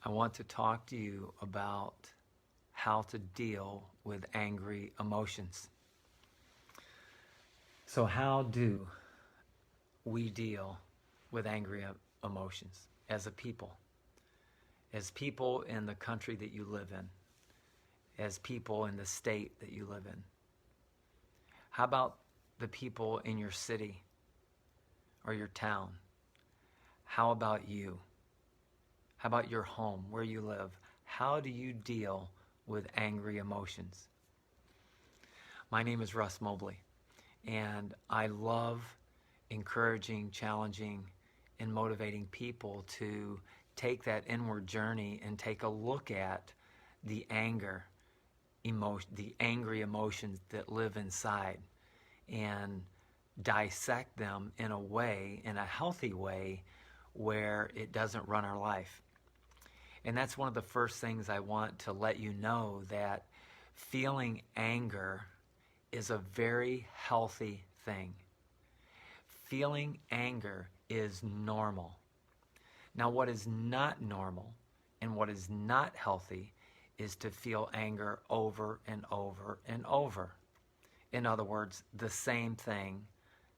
I want to talk to you about how to deal with angry emotions. So how do we deal with angry emotions as a people? As people in the country that you live in, as people in the state that you live in. How about the people in your city or your town? How about you? How about your home, where you live? How do you deal with angry emotions? My name is Russ Mobley, and I love encouraging, challenging, and motivating people to take that inward journey and take a look at the angry emotions that live inside, and dissect them in a way, in a healthy way, where it doesn't run our life. And that's one of the first things I want to let you know, that feeling anger is a very healthy thing. Feeling anger is normal. Now, what is not normal and what is not healthy is to feel anger over and over and over. In other words, the same thing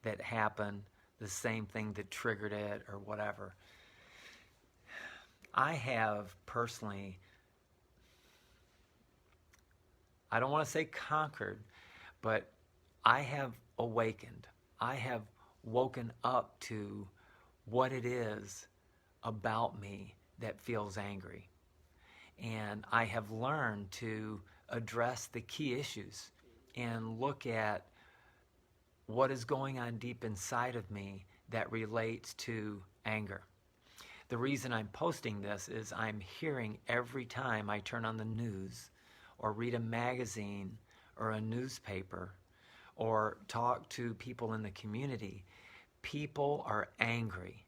that happened, the same thing that triggered it, or whatever. I have personally, I don't want to say conquered, but I have awakened. I have woken up to what it is about me that feels angry. And I have learned to address the key issues and look at what is going on deep inside of me that relates to anger. The reason I'm posting this is I'm hearing every time I turn on the news or read a magazine or a newspaper or talk to people in the community, people are angry.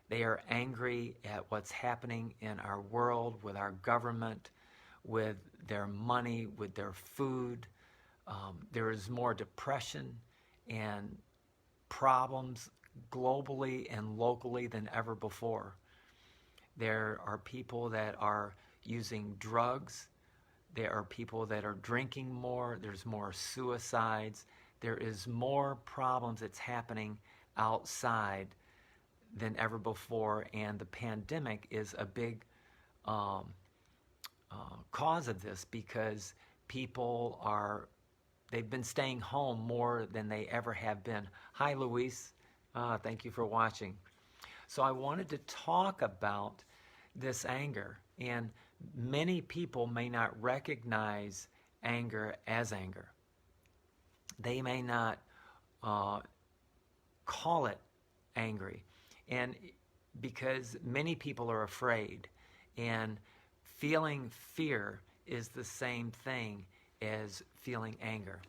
They are angry at what's happening in our world, with our government, with their money, with their food. There is more depression and problems globally and locally than ever before. There are people that are using drugs. There are people that are drinking more. There's more suicides. There is more problems that's happening outside than ever before, and the pandemic is a big cause of this, because people they've been staying home more than they ever have been. Hi, Luis. Thank you for watching. So I wanted to talk about this anger, and many people may not recognize anger as anger. They may not call it angry, and because many people are afraid, and feeling fear is the same thing as feeling anger.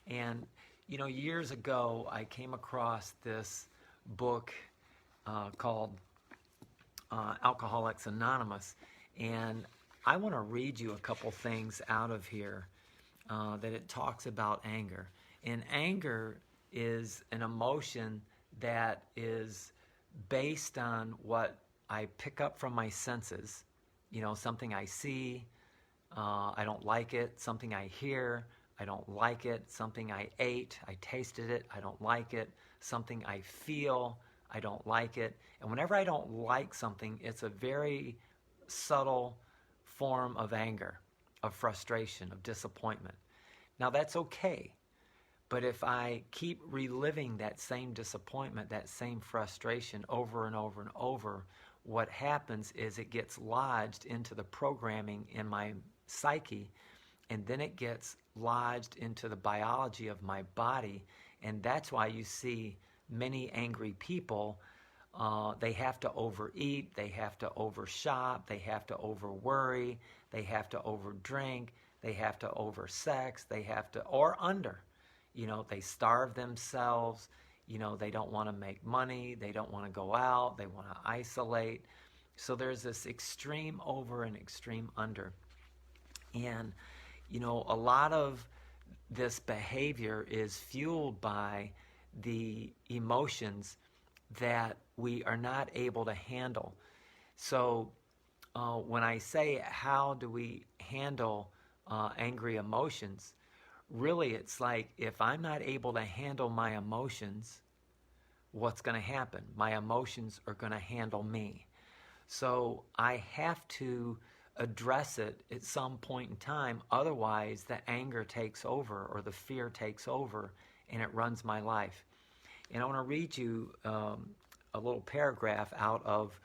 And you know, years ago I came across this book called Alcoholics Anonymous, and I want to read you a couple things out of here that it talks about anger. And anger is an emotion that is based on what I pick up from my senses. You know, something I see, I don't like it. Something I hear, I don't like it. Something I ate, I tasted it, I don't like it. Something I feel, I don't like it. And whenever I don't like something, it's a very subtle form of anger, of frustration, of disappointment. Now that's okay. But if I keep reliving that same disappointment, that same frustration over and over and over, what happens is it gets lodged into the programming in my psyche, and then it gets lodged into the biology of my body. And that's why you see many angry people, they have to overeat, they have to overshop, they have to overworry, they have to overdrink, they have to oversex, they have to, or under. You know, they starve themselves, you know, they don't want to make money, they don't want to go out, they want to isolate. So there's this extreme over and extreme under. And, you know, a lot of this behavior is fueled by the emotions that we are not able to handle. So when I say how do we handle angry emotions, really it's like if I'm not able to handle my emotions, what's going to happen? My emotions are going to handle me. So I have to address it at some point in time. Otherwise, the anger takes over or the fear takes over and it runs my life. And I want to read you a little paragraph out of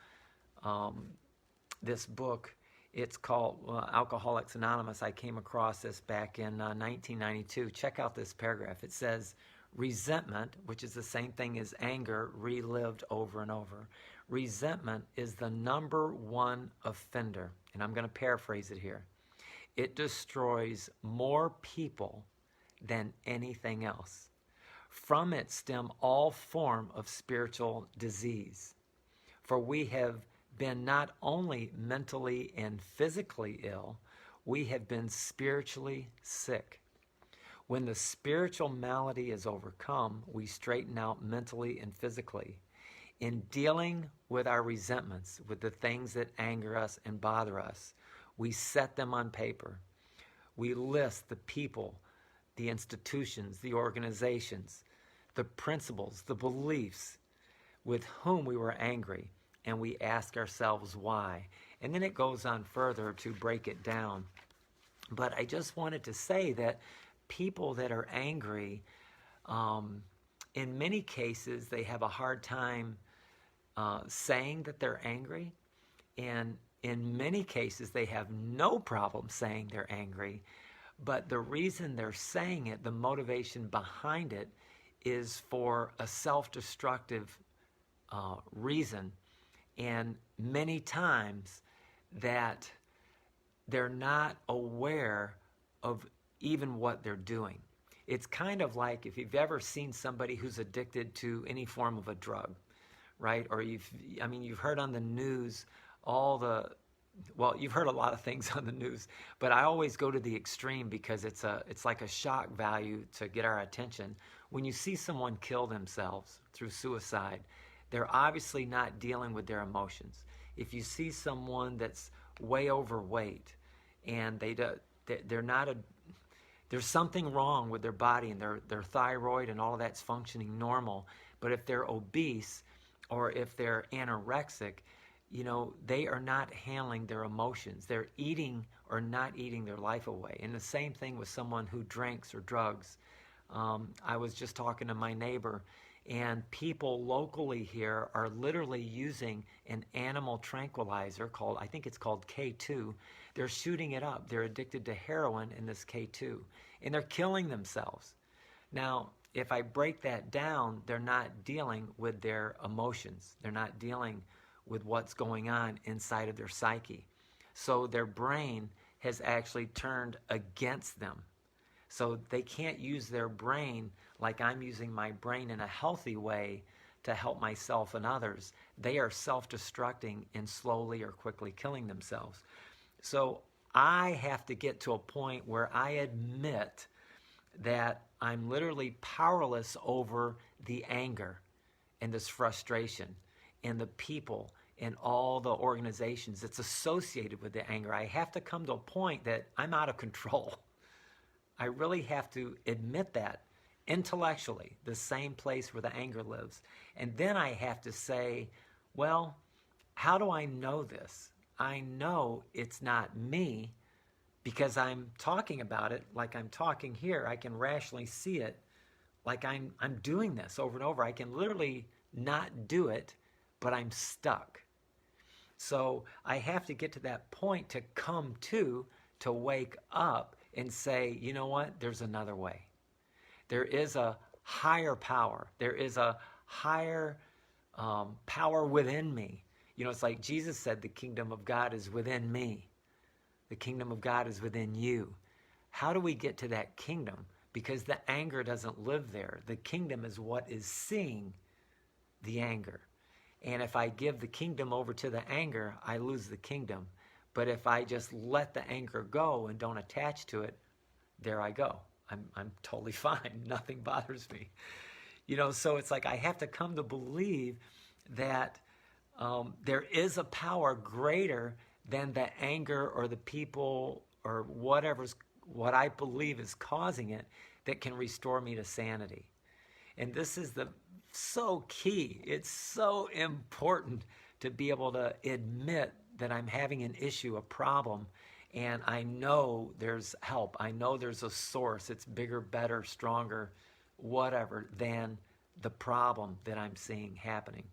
this book. It's called Alcoholics Anonymous. I came across this back in 1992. Check out this paragraph. It says, resentment, which is the same thing as anger, relived over and over. Resentment is the number one offender. And I'm going to paraphrase it here. It destroys more people than anything else. From it stem all form of spiritual disease. For we have been not only mentally and physically ill, we have been spiritually sick. When the spiritual malady is overcome, we straighten out mentally and physically. In dealing with our resentments, with the things that anger us and bother us, we set them on paper. We list the people, the institutions, the organizations, the principles, the beliefs with whom we were angry, and we ask ourselves why. And then it goes on further to break it down. But I just wanted to say that people that are angry, in many cases, they have a hard time saying that they're angry. And in many cases, they have no problem saying they're angry. But the reason they're saying it, the motivation behind it, is for a self-destructive reason. And many times that they're not aware of even what they're doing. It's kind of like if you've ever seen somebody who's addicted to any form of a drug, right? Or you've heard on the news you've heard a lot of things on the news, but I always go to the extreme because it's like a shock value to get our attention. When you see someone kill themselves through suicide, they're obviously not dealing with their emotions. If you see someone that's way overweight and there's something wrong with their body and their thyroid and all of that's functioning normal, but if they're obese or if they're anorexic, they are not handling their emotions. They're eating or not eating their life away. And the same thing with someone who drinks or drugs. I was just talking to my neighbor, and people locally here are literally using an animal tranquilizer I think it's called K2. They're shooting it up. They're addicted to heroin in this K2, and they're killing themselves. Now, if I break that down, they're not dealing with their emotions. They're not dealing with what's going on inside of their psyche. So their brain has actually turned against them. So they can't use their brain like I'm using my brain in a healthy way to help myself and others. They are self-destructing and slowly or quickly killing themselves. So I have to get to a point where I admit that I'm literally powerless over the anger and this frustration and the people and all the organizations that's associated with the anger. I have to come to a point that I'm out of control. I really have to admit that intellectually, the same place where the anger lives. And then I have to say, well, how do I know this? I know it's not me because I'm talking about it like I'm talking here. I can rationally see it like I'm doing this over and over. I can literally not do it, but I'm stuck. So I have to get to that point to come to wake up and say, you know what, there's another way. There is a higher power. There is a higher power within me. It's like Jesus said, the kingdom of God is within me. The kingdom of God is within you. How do we get to that kingdom? Because the anger doesn't live there. The kingdom is what is seeing the anger. And if I give the kingdom over to the anger, I lose the kingdom. But if I just let the anger go and don't attach to it, there I go. I'm totally fine. Nothing bothers me. So it's like I have to come to believe that there is a power greater than the anger or the people or what I believe is causing it that can restore me to sanity. And this is so key. It's so important to be able to admit that I'm having an issue, a problem, and I know there's help. I know there's a source. It's bigger, better, stronger, whatever, than the problem that I'm seeing happening.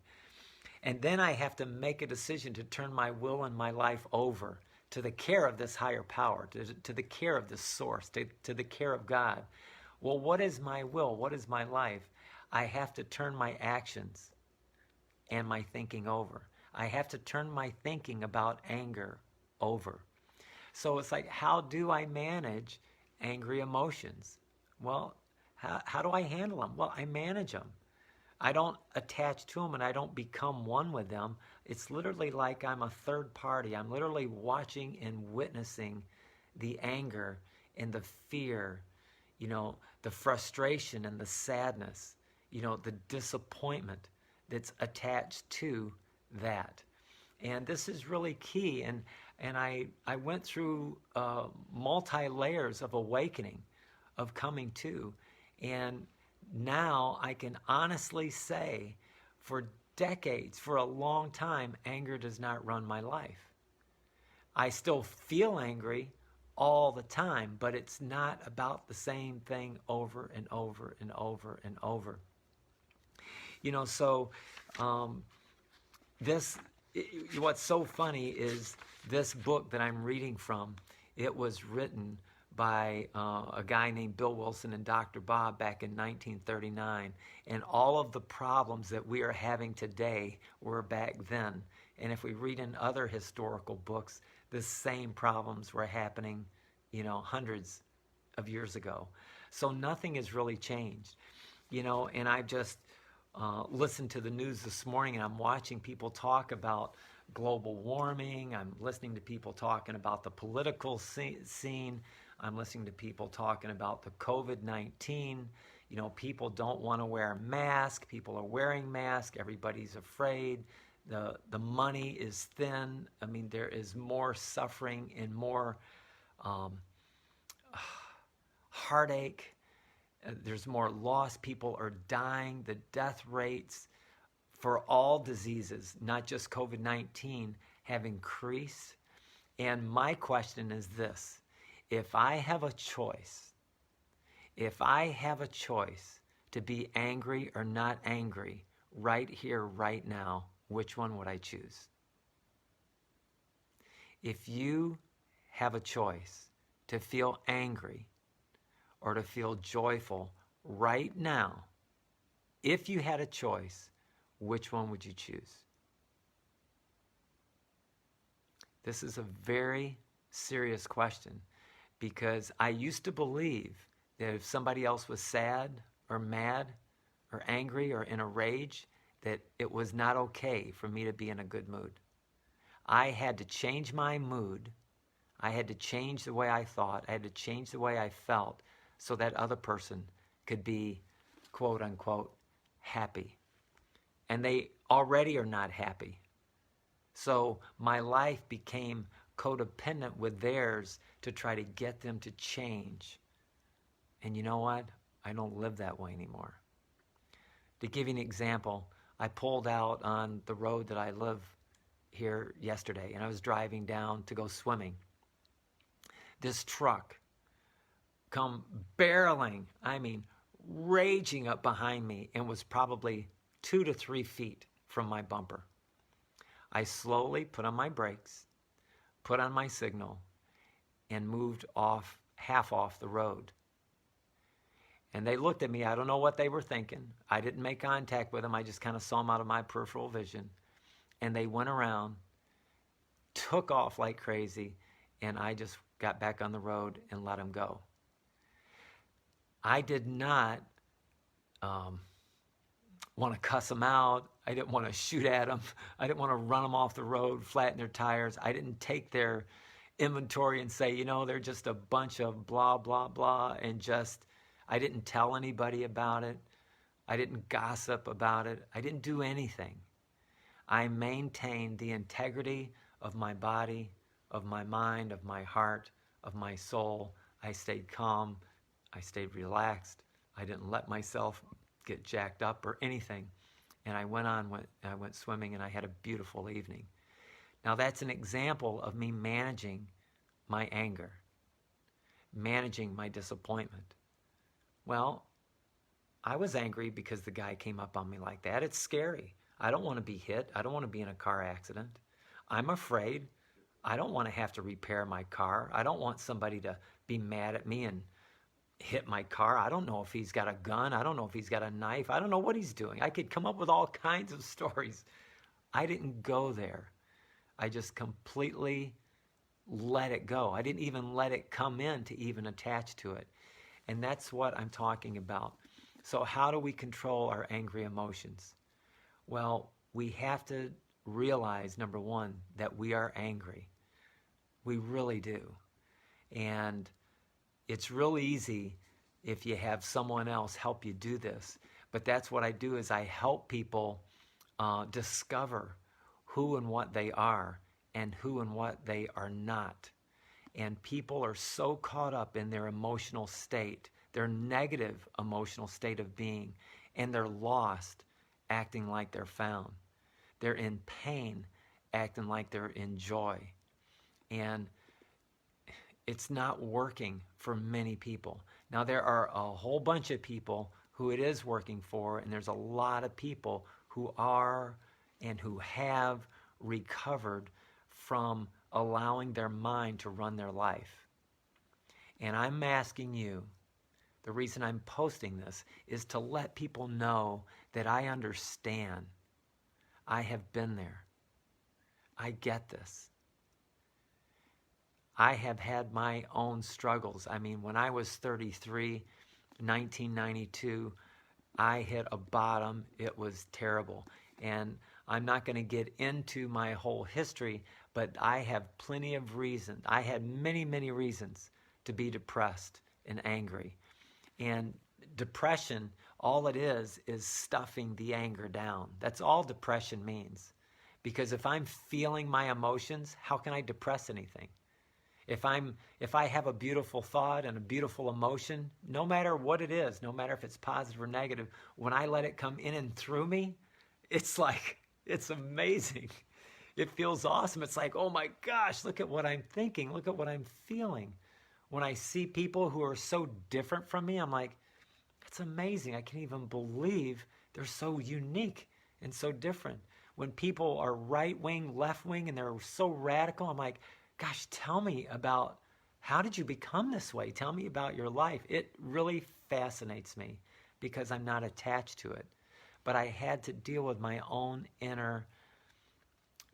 And then I have to make a decision to turn my will and my life over to the care of this higher power, to the care of this source, to the care of God. Well, what is my will? What is my life? I have to turn my actions and my thinking over. I have to turn my thinking about anger over. So it's like, how do I manage angry emotions? Well, how do I handle them? Well, I manage them. I don't attach to them and I don't become one with them. It's literally like I'm a third party. I'm literally watching and witnessing the anger and the fear, the frustration and the sadness, the disappointment that's attached to that. And this is really key. And I went through multi-layers of awakening, of coming to. And now I can honestly say, for decades, for a long time, anger does not run my life. I still feel angry all the time, but it's not about the same thing over and over and over and over. What's so funny is this book that I'm reading from, it was written by a guy named Bill Wilson and Dr. Bob back in 1939. And all of the problems that we are having today were back then. And if we read in other historical books, the same problems were happening, hundreds of years ago. So nothing has really changed, and I just listened to the news this morning and I'm watching people talk about global warming. I'm listening to people talking about the political scene. I'm listening to people talking about the COVID-19. People don't want to wear a mask. People are wearing masks. Everybody's afraid. The money is thin. I mean, there is more suffering and more heartache. There's more loss. People are dying. The death rates for all diseases, not just COVID-19, have increased. And my question is this: if I have a choice to be angry or not angry right here, right now, which one would I choose? If you have a choice to feel angry or to feel joyful right now, if you had a choice, which one would you choose? This is a very serious question, because I used to believe that if somebody else was sad or mad or angry or in a rage, that it was not okay for me to be in a good mood. I had to change my mood. I had to change the way I thought. I had to change the way I felt so that other person could be, quote unquote, happy. And they already are not happy. So my life became codependent with theirs to try to get them to change. And you know what? I don't live that way anymore. To give you an example, I pulled out on the road that I live here yesterday, and I was driving down to go swimming. This truck come barreling, raging up behind me, and was probably 2 to 3 feet from my bumper. I slowly put on my brakes, put on my signal, and moved half off the road. And they looked at me. I don't know what they were thinking. I didn't make contact with them. I just kind of saw them out of my peripheral vision. And they went around, took off like crazy, and I just got back on the road and let them go. I did not want to cuss them out. I didn't want to shoot at them. I didn't want to run them off the road, flatten their tires. I didn't take their inventory and say, they're just a bunch of blah, blah, blah, and I didn't tell anybody about it. I didn't gossip about it. I didn't do anything. I maintained the integrity of my body, of my mind, of my heart, of my soul. I stayed calm. I stayed relaxed. I didn't let myself get jacked up or anything. And I went swimming, and I had a beautiful evening. Now that's an example of me managing my anger, managing my disappointment. Well, I was angry because the guy came up on me like that. It's scary. I don't want to be hit. I don't want to be in a car accident. I'm afraid. I don't want to have to repair my car. I don't want somebody to be mad at me and hit my car. I don't know if he's got a gun. I don't know if he's got a knife. I don't know what he's doing. I could come up with all kinds of stories. I didn't go there. I just completely let it go. I didn't even let it come in to even attach to it. And that's what I'm talking about. So how do we control our angry emotions? Well, we have to realize, number one, that we are angry. We really do. And it's real easy if you have someone else help you do this. But that's what I do, is I help people discover who and what they are and who and what they are not. And people are so caught up in their emotional state, their negative emotional state of being, and they're lost, acting like they're found. They're in pain, acting like they're in joy. And it's not working for many people. Now, there are a whole bunch of people who it is working for, and there's a lot of people who are and who have recovered from allowing their mind to run their life. And I'm asking you, the reason I'm posting this is to let people know that I understand. I have been there. I get this. I have had my own struggles. I mean, when I was 33, 1992, I hit a bottom. It was terrible. And I'm not going to get into my whole history, but I have plenty of reasons. I had many, many reasons to be depressed and angry. And depression, all it is stuffing the anger down. That's all depression means. Because if I'm feeling my emotions, how can I depress anything? If I have a beautiful thought and a beautiful emotion, no matter what it is, no matter if it's positive or negative, when I let it come in and through me, it's like, it's amazing. It feels awesome. It's like, oh my gosh, look at what I'm thinking. Look at what I'm feeling. When I see people who are so different from me, I'm like, it's amazing. I can't even believe they're so unique and so different. When people are right wing, left wing, and they're so radical, I'm like, gosh, tell me about, how did you become this way? Tell me about your life. It really fascinates me because I'm not attached to it. But I had to deal with my own inner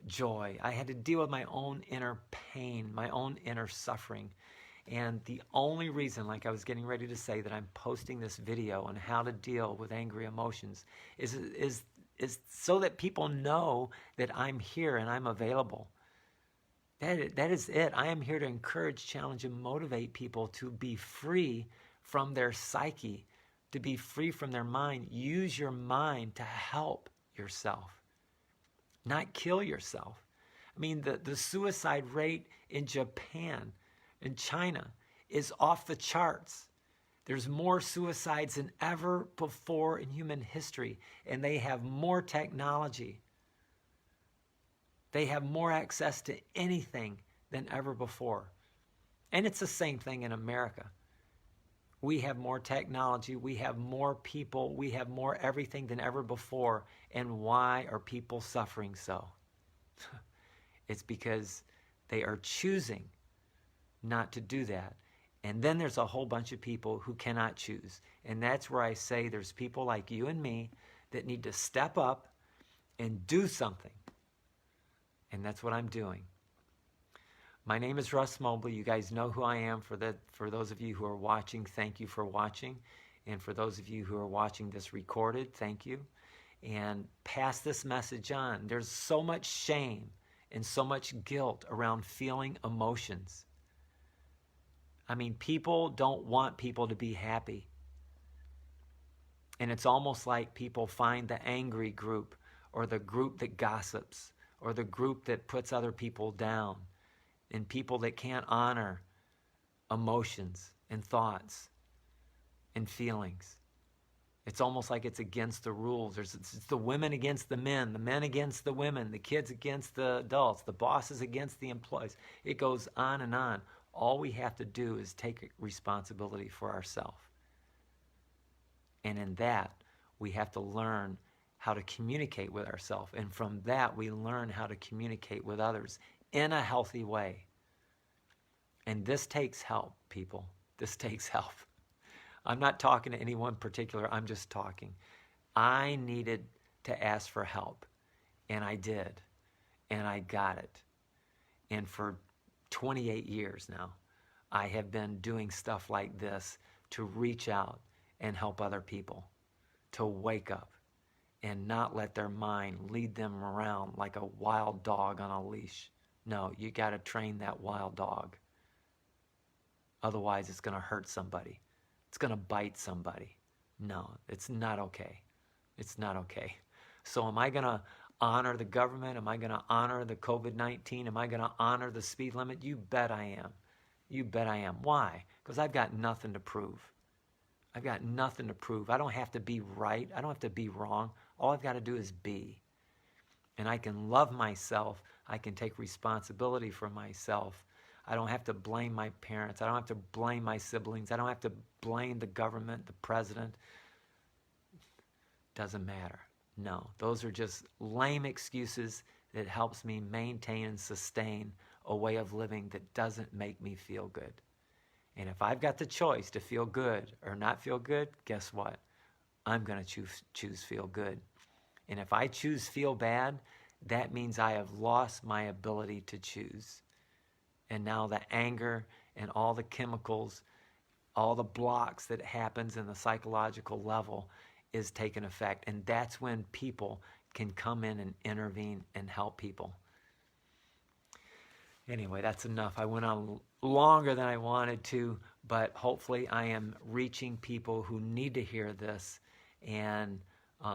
joy. I had to deal with my own inner pain, my own inner suffering. And the only reason, like I was getting ready to say, that I'm posting this video on how to deal with angry emotions is so that people know that I'm here and I'm available. That is it. I am here to encourage, challenge, and motivate people to be free from their psyche, to be free from their mind. Use your mind to help yourself, not kill yourself. I mean, the suicide rate in Japan, in China, is off the charts. There's more suicides than ever before in human history, and they have more technology. They have more access to anything than ever before. And it's the same thing in America. We have more technology, we have more people, we have more everything than ever before. And why are people suffering so? It's because they are choosing not to do that. And then there's a whole bunch of people who cannot choose. And that's where I say there's people like you and me that need to step up and do something. And that's what I'm doing. My name is Russ Mobley. You guys know who I am. For those of you who are watching, thank you for watching. And for those of you who are watching this recorded, thank you. And pass this message on. There's so much shame and so much guilt around feeling emotions. I mean, people don't want people to be happy. And it's almost like people find the angry group, or the group that gossips, or the group that puts other people down. and people that can't honor emotions and thoughts and feelings. It's almost like it's against the rules. It's the women against the men against the women, the kids against the adults, the bosses against the employees. It goes on and on. All we have to do is take responsibility for ourselves. And in that, we have to learn how to communicate with ourselves. And from that, we learn how to communicate with others in a healthy way. And this takes help, people. This takes help. I'm not talking to anyone particular. I'm just talking. I needed to ask for help, and I did, and I got it. And for 28 years now, I have been doing stuff like this to reach out and help other people to wake up and not let their mind lead them around like a wild dog on a leash. No, you got to train that wild dog. Otherwise, it's going to hurt somebody. It's going to bite somebody. No, it's not okay. It's not okay. So am I going to honor the government? Am I going to honor the COVID-19? Am I going to honor the speed limit? You bet I am. You bet I am. Why? Because I've got nothing to prove. I've got nothing to prove. I don't have to be right. I don't have to be wrong. All I've got to do is be. And I can love myself. I can take responsibility for myself. I don't have to blame my parents. I don't have to blame my siblings. I don't have to blame the government, the president. Doesn't matter. No, those are just lame excuses that helps me maintain and sustain a way of living that doesn't make me feel good. And if I've got the choice to feel good or not feel good, guess what? I'm going to choose feel good. And if I choose feel bad, that means I have lost my ability to choose. And now the anger and all the chemicals, all the blocks that happens in the psychological level is taking effect. And that's when people can come in and intervene and help people. Anyway, that's enough. I went on longer than I wanted to, but hopefully I am reaching people who need to hear this and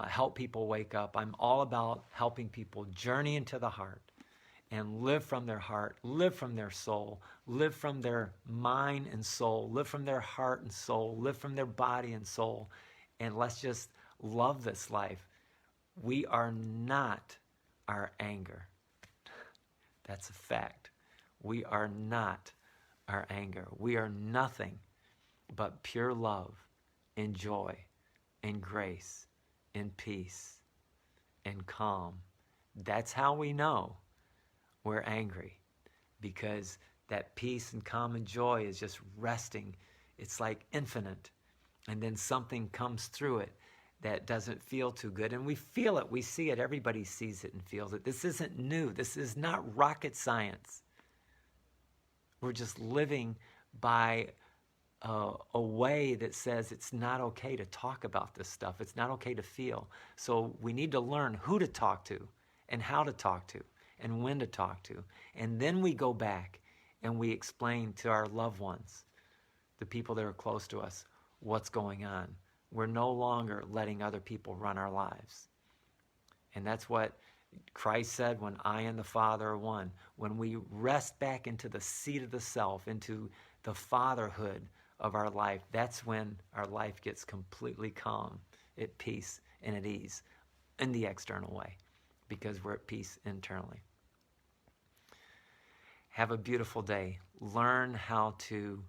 help people wake up. I'm all about helping people journey into the heart and live from their heart, live from their soul, live from their mind and soul, live from their heart and soul, live from their body and soul, and let's just love this life. We are not our anger. That's a fact. We are not our anger. We are nothing but pure love and joy and grace and peace and calm. That's how we know we're angry, because that peace and calm and joy is just resting. It's like infinite. And then something comes through it that doesn't feel too good. And we feel it. We see it. Everybody sees it and feels it. This isn't new. This is not rocket science. We're just living by a way that says it's not okay to talk about this stuff. It's not okay to feel. So we need to learn who to talk to and how to talk to and when to talk to. And then we go back and we explain to our loved ones, the people that are close to us, what's going on. We're no longer letting other people run our lives. And that's what Christ said, when I and the Father are one. When we rest back into the seat of the self, into the fatherhood of our life, that's when our life gets completely calm, at peace, and at ease in the external way, because we're at peace internally. Have a beautiful day. Learn how to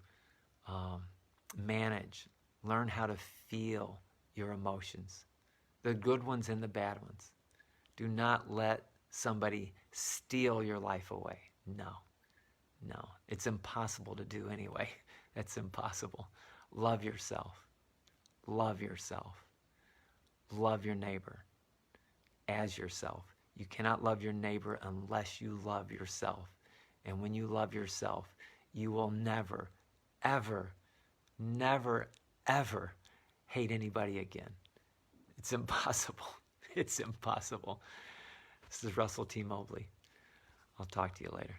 manage. Learn how to feel your emotions, the good ones and the bad ones. Do not let somebody steal your life away. No. It's impossible to do anyway. That's impossible. Love yourself. Love yourself. Love your neighbor as yourself. You cannot love your neighbor unless you love yourself. And when you love yourself, you will never, ever, never, ever hate anybody again. It's impossible. It's impossible. This is Russell T. Mobley. I'll talk to you later.